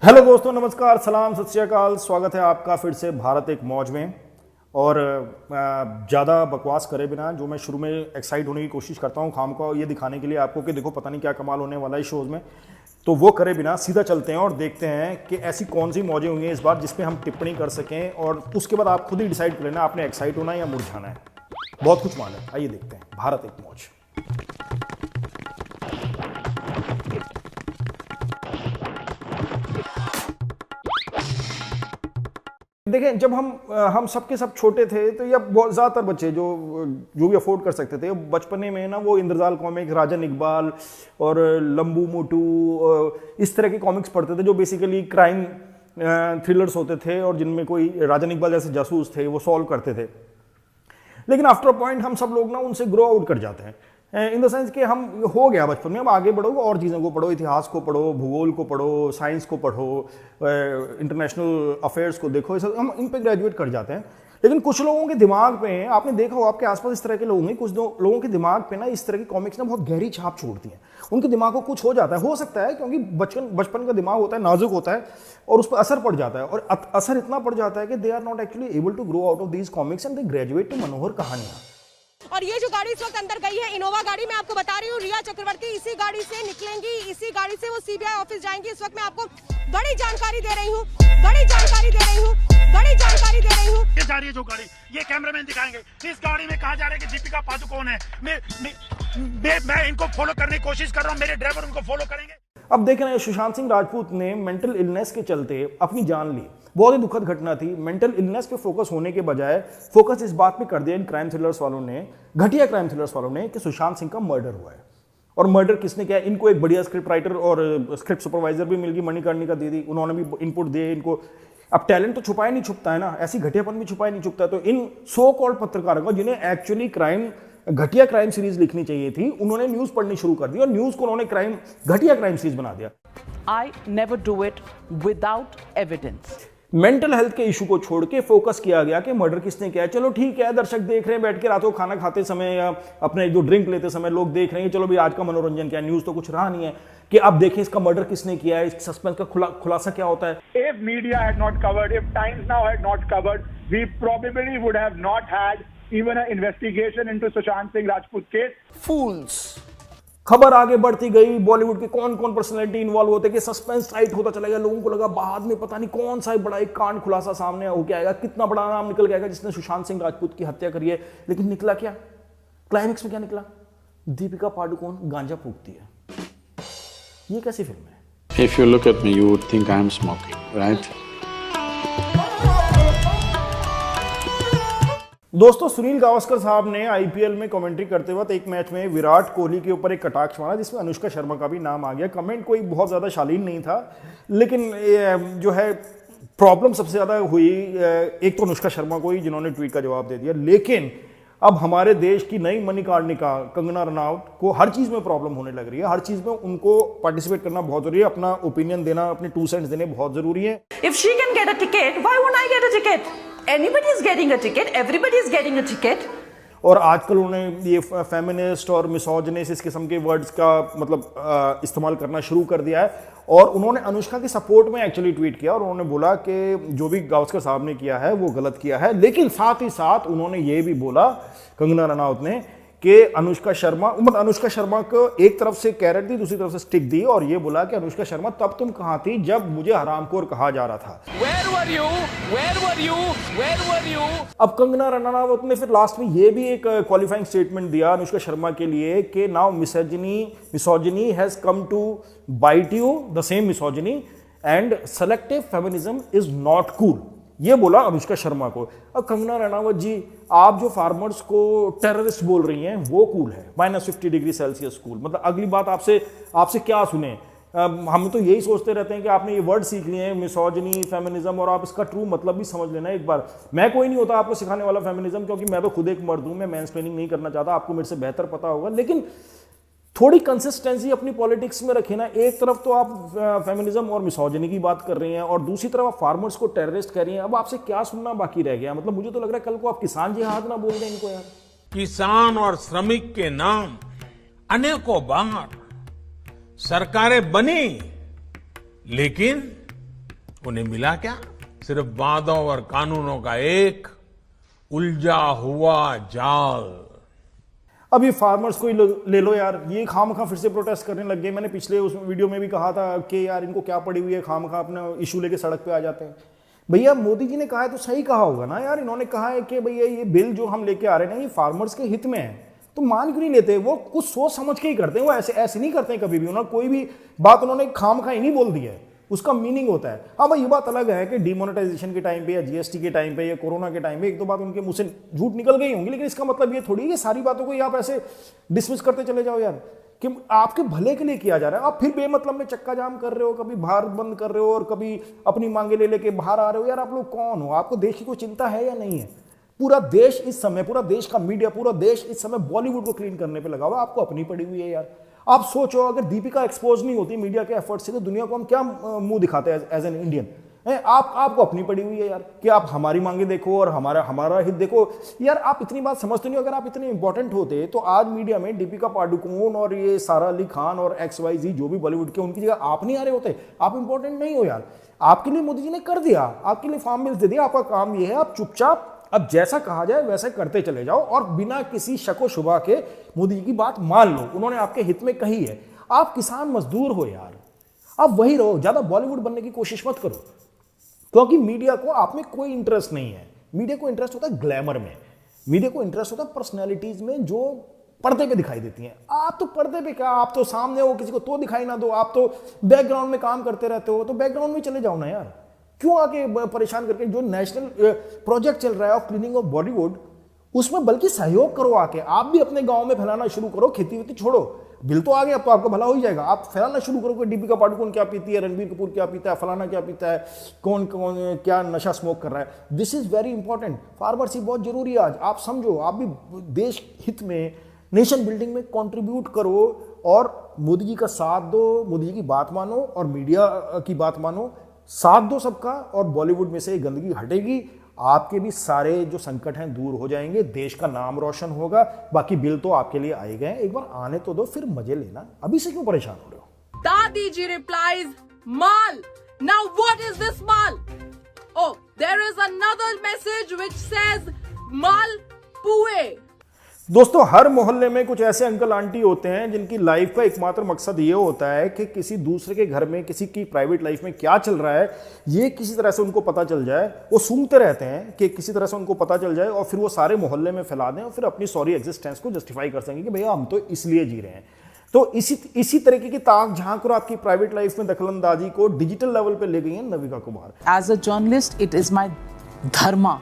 Hello दोस्तों, नमस्कार, सलाम, सत श्री अकाल। स्वागत है आपका फिर से भारत एक मौज में। और ज़्यादा बकवास करे बिना जो मैं शुरू में एक्साइट होने की कोशिश करता हूँ खाम को ये दिखाने के लिए आपको कि देखो पता नहीं क्या कमाल होने वाला है शोज़ में, तो वो करे बिना सीधा चलते हैं और देखते हैं कि ऐसी कौन सी मौजें होंगी इस बार जिसपे हम टिप्पणी कर सकें, और उसके बाद आप खुद ही डिसाइड कर लेना आपने एक्साइट होना है या मुरझाना है। बहुत कुछ मालूम है, आइए देखते हैं भारत एक मौज। देखें, जब हम सबके सब छोटे थे तो या बहुत ज़्यादातर बच्चे जो भी अफोर्ड कर सकते थे बचपने में ना, वो इंद्रजाल कॉमिक, राजन इकबाल और लंबू मोटू इस तरह के कॉमिक्स पढ़ते थे जो बेसिकली क्राइम थ्रिलर्स होते थे और जिनमें कोई राजन इकबाल जैसे जासूस थे वो सॉल्व करते थे। लेकिन आफ्टर अ पॉइंट हम सब लोग ना उनसे ग्रो आउट कर जाते हैं, इन द सेंस कि हम हो गया बचपन में, अब आगे बढ़ो और चीज़ों को पढ़ो, इतिहास को पढ़ो, भूगोल को पढ़ो, साइंस को पढ़ो, इंटरनेशनल अफेयर्स को देखो, हम इन पे ग्रेजुएट कर जाते हैं। लेकिन कुछ लोगों के दिमाग पे, आपने देखा हो आपके आसपास इस तरह के लोग हैं, कुछ लोगों के दिमाग पे ना इस तरह की कॉमिक्स ना बहुत गहरी छाप छोड़ती हैं। उनके दिमाग को कुछ हो जाता है, हो सकता है क्योंकि बचपन का दिमाग होता है, नाजुक होता है और उस पर असर पड़ जाता है, और असर इतना पड़ जाता है कि they are not actually able to grow out of these comics and they graduate to Manohar Kahaniyan. और ये जो गाड़ी इस वक्त अंदर गई है, इनोवा गाड़ी, मैं आपको बता रही हूँ, रिया चक्रवर्ती इसी गाड़ी से निकलेंगी, इसी गाड़ी से वो सीबीआई ऑफिस जाएंगी। इस वक्त मैं आपको बड़ी जानकारी दे रही हूँ, बड़ी जानकारी दे रही हूँ, बड़ी जानकारी दे रही हूँ। ये जा रही है जो गाड़ी, ये कैमरामैन दिखाएंगे, इस गाड़ी में कहा जा रहा है कि दीपिका पादुकोण है। मैं इनको फॉलो करने की कोशिश कर रहा हूँ, मेरे ड्राइवर उनको फॉलो करेंगे। अब देख रहे हैं, सुशांत सिंह राजपूत ने मेंटल इलनेस के चलते अपनी जान ली। बहुत ही दुखद घटना थी। मेंटल इलनेस पे फोकस होने के बजाय फोकस इस बात पे कर दिया इन क्राइम थ्रिलर्स वालों ने, घटिया क्राइम थ्रिलर्स वालों ने, कि सुशांत सिंह का मर्डर हुआ है। और मर्डर किसने किया? इनको एक बढ़िया स्क्रिप्ट राइटर और स्क्रिप्ट सुपरवाइजर भी मिल गई, मणिकर्णिका दीदी, उन्होंने भी इनपुट दिए इनको। अब टैलेंट तो छुपाया नहीं छुपता है ना, ऐसी घटियापन भी छुपाया नहीं छुपता। तो इन सो कॉल्ड पत्रकारों को, जिन्हें एक्चुअली घटिया क्राइम सीरीज लिखनी चाहिए थी, उन्होंने न्यूज पढ़नी शुरू कर दी और न्यूज को उन्होंने घटिया क्राइम सीरीज बना दिया। I never do it without evidence. Mental health के इशू को छोड़ के फोकस किया गया कि मर्डर किसने किया है। चलो ठीक है, दर्शक देख रहे हैं बैठ के, रातों खाना खाते समय या अपने जो ड्रिंक लेते समय लोग देख रहे हैं, चलो भाई आज का मनोरंजन क्या है, न्यूज तो कुछ रहा नहीं है कि अब देखें इसका मर्डर किसने किया है, इस सस्पेंस का खुलासा क्या होता है। If media had not covered, if Times Now had not covered, we probably would have not had even an investigation into Sushant Singh Rajput case. Fools. खबर आगे बढ़ती गई, बॉलीवुड के कौन कौन पर्सनैलिटी इन्वॉल्व होते कि सस्पेंस टाइट होता चला गया। लोगों को लगा बाद में पता नहीं कौन सा बड़ा एक कांड खुलासा सामने होके आएगा, कितना बड़ा नाम निकल गया जिसने सुशांत सिंह राजपूत की हत्या करी है। लेकिन निकला क्या? क्लाइमेक्स में क्या निकला? दीपिका पादुकोण गांजा फूकती है। ये कैसी फिल्म है? If you look at me, you would think I am smoking, right? दोस्तों, सुनील गावस्कर साहब ने आईपीएल में कमेंट्री करते वक्त एक मैच में विराट कोहली के ऊपर एक कटाक्ष मारा जिसमें अनुष्का शर्मा का भी नाम आ गया। कमेंट कोई बहुत ज़्यादा शालीन नहीं था, लेकिन जो है प्रॉब्लम सबसे ज़्यादा हुई एक तो अनुष्का शर्मा को ही, जिन्होंने ट्वीट का जवाब दे दिया। लेकिन अब हमारे देश की नई मणिकर्णिका कंगना रनौत को हर चीज़ में प्रॉब्लम होने लग रही है। हर चीज़ में उनको पार्टिसिपेट करना बहुत जरूरी है, अपना ओपिनियन देना, अपने 2 सेंट्स देने बहुत जरूरी है। If she can get a ticket, why won't I get a ticket? Anybody is getting a ticket. Everybody is getting a ticket. और आजकल उन्होंने ये फेमिनिस्ट और मिसोजिनिस्ट इस किस्म के वर्ड्स का मतलब इस्तेमाल करना शुरू कर दिया है। और उन्होंने अनुष्का के सपोर्ट में एक्चुअली ट्वीट किया और उन्होंने बोला कि जो भी गावस्कर साहब ने किया है वो गलत किया है। लेकिन साथ ही साथ उन्होंने ये भी बोला, कंगना रनौत ने, कि अनुष्का शर्मा को एक तरफ से कैरेट दी, दूसरी तरफ से स्टिक दी, और ये बोला कि अनुष्का शर्मा तब तुम कहां थी जब मुझे हरामखोर कहा जा रहा था। Where were you? Where were you? Where were you? अब कंगना रनौत ने फिर लास्ट में ये भी एक क्वालिफाइंग स्टेटमेंट दिया अनुष्का शर्मा के लिए कि now misogyny has come to bite you, the same misogyny, and selective feminism is not cool. ये बोला अनुष्का शर्मा को। अब कंगना रनौत जी, आप जो फार्मर्स को टेररिस्ट बोल रही हैं वो कूल है, -50 डिग्री सेल्सियस कूल। मतलब अगली बात आपसे क्या सुने? हम तो यही सोचते रहते हैं कि आपने ये वर्ड सीख लिए हैं, मिसोजिनी, फेमिनिज्म, और आप इसका ट्रू मतलब भी समझ लेना एक बार। मैं कोई नहीं होता आपको सिखाने वाला फेमिनिज्म, क्योंकि मैं तो खुद एक मर्द हूं, मैं मैंसप्लेनिंग नहीं करना चाहता, आपको मेरे से बेहतर पता होगा। लेकिन थोड़ी कंसिस्टेंसी अपनी पॉलिटिक्स में रखे ना। एक तरफ तो आप फेमिनिज्म और मिसोजिनी की बात कर रहे हैं और दूसरी तरफ आप फार्मर्स को टेररिस्ट कह रही हैं। अब आपसे क्या सुनना बाकी रह गया? मतलब मुझे तो लग रहा है कल को आप किसान जिहाद ना बोल दें इनको यार। किसान और श्रमिक के नाम अनेकों बार सरकारें बनी, लेकिन उन्हें मिला क्या? सिर्फ वादों और कानूनों का एक उलझा हुआ जाल। अब ये फार्मर्स को ही ले लो यार, ये खामखा फिर से प्रोटेस्ट करने लग गए। मैंने पिछले उस वीडियो में भी कहा था कि यार इनको क्या पड़ी हुई है, खामखा अपना इशू लेके सड़क पे आ जाते हैं। भैया मोदी जी ने कहा है तो सही कहा होगा ना यार। इन्होंने कहा है कि भैया ये बिल जो हम लेके आ रहे हैं ना ये फार्मर्स के हित में है, तो मान क्यों नहीं लेते? वो कुछ सोच समझ के ही करते हैं, वो ऐसे नहीं करते हैं कभी भी। उन्होंने कोई भी बात उन्होंने खामखा ही नहीं बोल दी है, उसका मीनिंग होता है। हाँ भाई ये बात अलग है कि डिमोनेटाइजेशन के टाइम पे या जीएसटी के टाइम पे या कोरोना के टाइम पे एक दो बात उनके मुंह से झूठ निकल गई होंगी, लेकिन इसका मतलब ये थोड़ी है सारी बातों को ही आप ऐसे डिसमिस करते चले जाओ यार कि आपके भले के लिए किया जा रहा है। आप फिर बेमतलब में चक्का जाम कर रहे हो, कभी भारत बंद कर रहे हो और कभी अपनी मांगे ले लेके बाहर आ रहे हो। यार आप लोग कौन हो? आपको देश की कोई चिंता है या नहीं है? पूरा देश इस समय, पूरा देश का मीडिया, पूरा देश इस समय बॉलीवुड को क्लीन करने पे लगा हुआ, आपको अपनी पड़ी हुई है यार। आप सोचो अगर दीपिका एक्सपोज नहीं होती मीडिया के एफर्ट से तो दुनिया को हम क्या मुंह दिखाते हैं एज एन इंडियन? आपको अपनी पड़ी हुई है यार कि आप हमारी मांगे देखो और हमारा हित देखो। यार आप इतनी बात समझते नहीं हो। अगर आप इतने इंपॉर्टेंट होते तो आज मीडिया में दीपिका पादुकोण और ये सारा अली खान और XYZ जो भी बॉलीवुड के, उनकी जगह आप नहीं आ रहे होते। आप इंपॉर्टेंट नहीं हो यार। आपके लिए मोदी जी ने कर दिया, आपके लिए फार्म बिल्स दे दिया। आपका काम ये है आप चुपचाप अब जैसा कहा जाए वैसे करते चले जाओ और बिना किसी शको शुबा के मोदी जी की बात मान लो, उन्होंने आपके हित में कही है। आप किसान मजदूर हो यार, आप वही रहो, ज्यादा बॉलीवुड बनने की कोशिश मत करो, क्योंकि मीडिया को आप में कोई इंटरेस्ट नहीं है। मीडिया को इंटरेस्ट होता है ग्लैमर में, मीडिया को इंटरेस्ट होता है पर्सनैलिटीज में जो पर्दे पे दिखाई देती हैं। आप तो पर्दे पे क्या, आप तो सामने हो, किसी को तो दिखाई ना दो। आप तो बैकग्राउंड में काम करते रहते हो, तो बैकग्राउंड में चले जाओ ना यार। क्यों आके परेशान करके? जो नेशनल प्रोजेक्ट चल रहा है ऑफ क्लीनिंग ऑफ बॉलीवुड, उसमें बल्कि सहयोग करो आके। आप भी अपने गांव में फैलाना शुरू करो, खेती वेती छोड़ो। बिल तो आ गया, अब तो आपका भला हो ही जाएगा। आप फैलाना शुरू करो कि दीपिका पादुकोण क्या पीती है, रणबीर कपूर क्या पीता है, फलाना क्या पीता है, कौन कौन क्या नशा स्मोक कर रहा है। This is very important. Farmers बहुत जरूरी है आज। आप समझो, आप भी देश हित में, नेशन बिल्डिंग में कंट्रीब्यूट करो और मोदी जी का साथ दो, मोदी जी की बात मानो और मीडिया की बात मानो। साथ दो सबका और बॉलीवुड में से गंदगी हटेगी, आपके भी सारे जो संकट हैं दूर हो जाएंगे, देश का नाम रोशन होगा। बाकी बिल तो आपके लिए आए गए, एक बार आने तो दो, फिर मजे लेना। अभी से क्यों परेशान हो रहे हो? Dadi ji replies, Mal. Now what is this Mal? Oh, there is another message which says Mal Pue. दोस्तों हर मोहल्ले में कुछ ऐसे अंकल आंटी होते हैं जिनकी लाइफ का एकमात्र मकसद ये होता है कि किसी दूसरे के घर में, किसी की प्राइवेट लाइफ में क्या चल रहा है ये किसी तरह से उनको पता चल जाए। वो सूंघते रहते हैं कि किसी तरह से उनको पता चल जाए और फिर वो सारे मोहल्ले में फैला दें और फिर अपनी सॉरी एग्जिस्टेंस को जस्टिफाई कर सकेंगे कि भैया हम तो इसलिए जी रहे हैं। तो इसी तरीके की ताक झांक और आपकी प्राइवेट लाइफ में दखलंदाजी को डिजिटल लेवल पे ले गई है Navika Kumar. As a journalist it is my dharma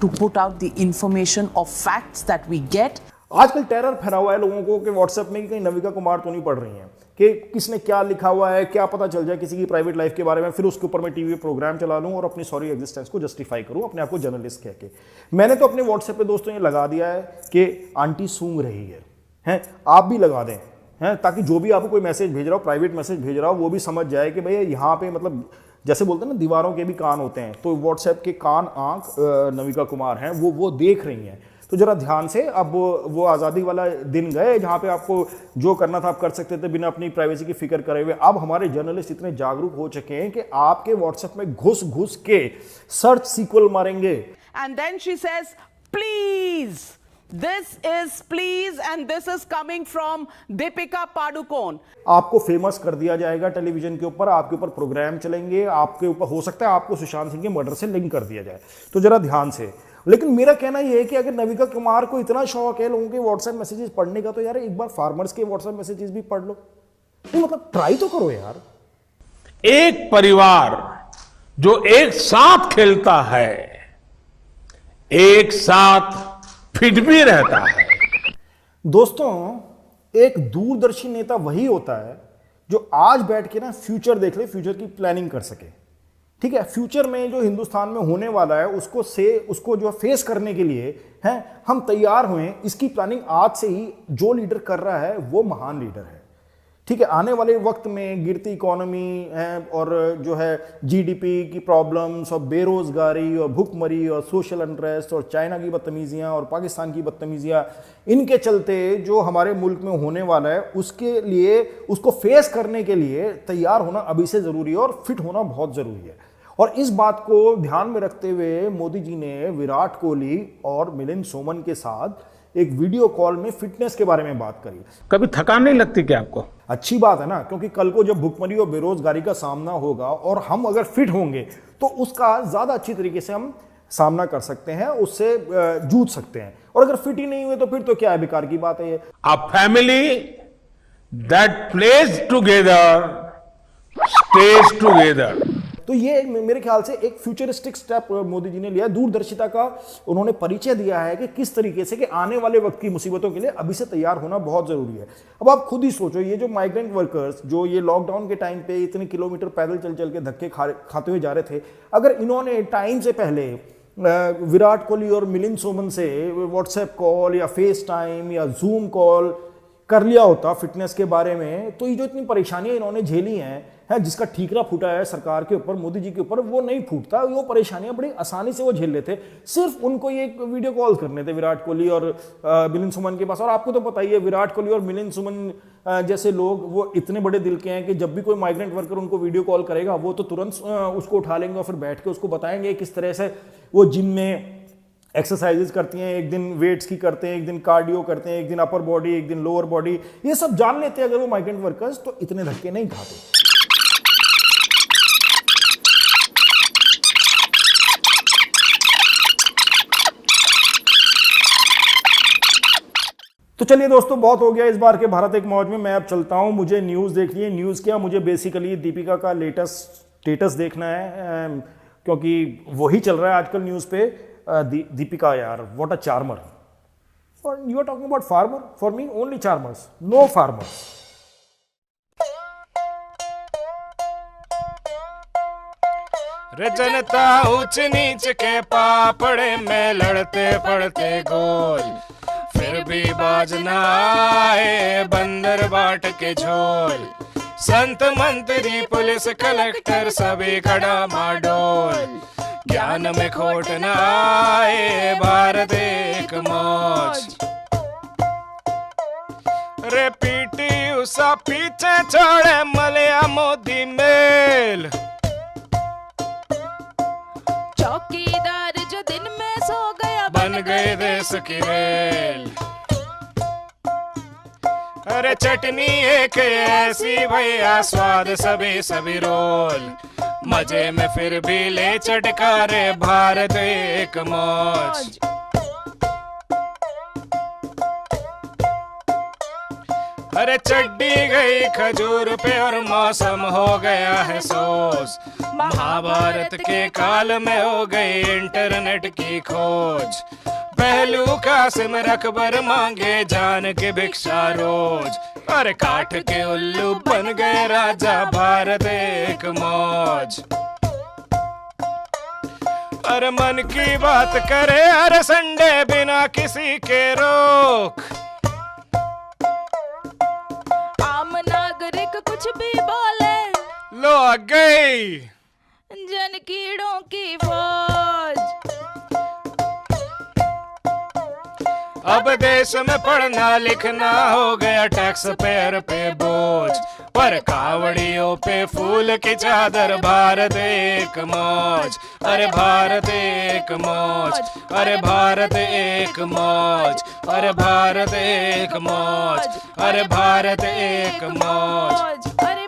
to put out the information of facts that we get. आजकल टेरर फैला हुआ है लोगों को कि व्हाट्सएप में कहीं नविका कुमार तो नहीं पढ़ रही हैं कि किसने क्या लिखा हुआ है, क्या पता चल जाए किसी की प्राइवेट लाइफ के बारे में, फिर उसके ऊपर मैं टीवी पे प्रोग्राम चला लूं और अपनी सॉरी एग्जिस्टेंस को जस्टिफाई करूं अपने आप को जर्नलिस्ट कह के। मैंने तो अपने व्हाट्सएप पे दोस्तों ये लगा दिया है कि आंटी सूंघ रही है, आप भी लगा दें, ताकि जो भी आपको कोई मैसेज भेज रहा हो, प्राइवेट मैसेज भेज रहा हो, वो भी समझ जाए कि भैया यहाँ पे मतलब जैसे बोलते हैं ना दीवारों के भी कान होते हैं, तो व्हाट्सएप के कान आंख नविका कुमार हैं, वो देख रही हैं। तो जरा ध्यान से, अब वो आज़ादी वाला दिन गए जहाँ पे आपको जो करना था आप कर सकते थे बिना अपनी प्राइवेसी की फिक्र करे हुए। अब हमारे जर्नलिस्ट इतने जागरूक हो चुके हैं कि आपके व्हाट्सएप में घुस के सर्च सीक्वल मारेंगे। And then she says, please. This is please and this is coming from Deepika Padukone. आपको फेमस कर दिया जाएगा टेलीविजन के ऊपर, आपके ऊपर प्रोग्राम चलेंगे, आपके ऊपर हो सकता है आपको सुशांत सिंह के मर्डर से लिंक कर दिया जाए। तो जरा ध्यान से। लेकिन मेरा कहना यह है कि अगर नविका कुमार को इतना शौक है लोगों के व्हाट्सएप मैसेजेस पढ़ने का, तो यार एक बार फार्मर्स के व्हाट्सएप मैसेजेस भी पढ़ लो। तो मतलब ट्राई तो करो यार। एक परिवार जो एक साथ खेलता है, एक साथ फिट भी रहता है। दोस्तों एक दूरदर्शी नेता वही होता है जो आज बैठ के ना फ्यूचर देख ले, फ्यूचर की प्लानिंग कर सके। ठीक है, फ्यूचर में जो हिंदुस्तान में होने वाला है उसको जो फेस करने के लिए हम तैयार हुए। इसकी प्लानिंग आज से ही जो लीडर कर रहा है वो महान लीडर है। ठीक है, आने वाले वक्त में गिरती इकोनॉमी है और जो है जीडीपी की प्रॉब्लम्स और बेरोजगारी और भुखमरी और सोशल अनरेस्ट और चाइना की बदतमीजियां और पाकिस्तान की बदतमीजियां, इनके चलते जो हमारे मुल्क में होने वाला है उसके लिए, उसको फेस करने के लिए तैयार होना अभी से ज़रूरी है और फिट होना बहुत ज़रूरी है। और इस बात को ध्यान में रखते हुए मोदी जी ने विराट कोहली और मिलिंद सोमन के साथ एक वीडियो कॉल में फिटनेस के बारे में बात करी। कभी थकान नहीं लगती क्या आपको? अच्छी बात है ना, क्योंकि कल को जब भुखमरी और बेरोजगारी का सामना होगा और हम अगर फिट होंगे तो उसका ज्यादा अच्छी तरीके से हम सामना कर सकते हैं, उससे जूझ सकते हैं। और अगर फिट ही नहीं हुए तो फिर तो क्या है, बेकार की बात है ये। A family that plays together stage together. तो ये मेरे ख्याल से एक फ्यूचरिस्टिक स्टेप मोदी जी ने लिया, दूरदर्शिता का उन्होंने परिचय दिया है कि किस तरीके से कि आने वाले वक्त की मुसीबतों के लिए अभी से तैयार होना बहुत जरूरी है। अब आप खुद ही सोचो, ये जो माइग्रेंट वर्कर्स जो ये लॉकडाउन के टाइम पे इतने किलोमीटर पैदल चल चल के धक्के खाते हुए जा रहे थे, अगर इन्होंने टाइम से पहले विराट कोहली और मिलिंद सोमन से व्हाट्सएप कॉल या फेस टाइम या जूम कॉल कर लिया होता फिटनेस के बारे में, तो ये जो इतनी परेशानियां इन्होंने झेली हैं, जिसका ठीकरा फूटा है सरकार के ऊपर, मोदी जी के ऊपर, वो नहीं फूटता। वो परेशानियां बड़ी आसानी से वो झेल लेते, सिर्फ उनको ये वीडियो कॉल करने थे विराट कोहली और मिलिंद सोमन के पास। और आपको तो पता ही है, विराट कोहली और मिलिंद सोमन जैसे लोग वो इतने बड़े दिल के हैं कि जब भी कोई माइग्रेंट वर्कर उनको वीडियो कॉल करेगा वो तो तुरंत उसको उठा लेंगे और फिर बैठ के उसको बताएंगे किस तरह से वो जिम में एक्सरसाइजेस करती हैं, एक दिन वेट्स की करते हैं, एक दिन कार्डियो करते हैं, एक दिन अपर बॉडी, एक दिन लोअर बॉडी, ये सब जान लेते हैं अगर वो माइग्रेंट वर्कर्स, तो इतने धक्के नहीं खाते। तो चलिए दोस्तों, बहुत हो गया इस बार के भारत एक मौज में। मैं अब चलता हूं, मुझे न्यूज़ देखनी है। न्यूज़ क्या, मुझे बेसिकली दीपिका का लेटेस्ट स्टेटस देखना है, क्योंकि वही चल रहा है आजकल न्यूज़ पे। दीपिका यार, व्हाट अ चार्मर। और you are talking about farmer, for me only charmers, no farmers. रे जनता ऊंच नीच के पापड़े में लड़ते पड़ते गोल, फिर भी बाज न आए बंदर बाट के झोल। संत मंत्री पुलिस कलेक्टर सभी खड़ा माडोल, ज्ञान में खोट न आए भारत एक मौज। रे पीटी उसा पीछे छोड़े मलिया मोदी मेल, चौकीदार जो दिन में सो गया बन गए देश की रेल। अरे चटनी एक ऐसी भैया, स्वाद सभी सभी रोल, मजे में फिर भी ले चटकारे भारत एक मौज। अरे चड्डी गई खजूर पे और मौसम हो गया है सोस, महाभारत के काल में हो गई इंटरनेट की खोज। पहलू कासिम अकबर मांगे जान की भिक्षा रोज, अरे काठ के उल्लू बन गए राजा भारत एक मौज। अरे मन की बात करे हर संडे बिना किसी के रोक, आम नागरिक कुछ भी बोले लो आ गई जन कीड़ों की फौज। अब देश में पढ़ना लिखना हो गया टैक्स पेयर पे बोझ, पर कावड़ियों पे फूल की चादर भारत एक मौज। अरे भारत एक मौज, अरे भारत एक मौज, अरे भारत एक मौज, अरे भारत एक मौज। अरे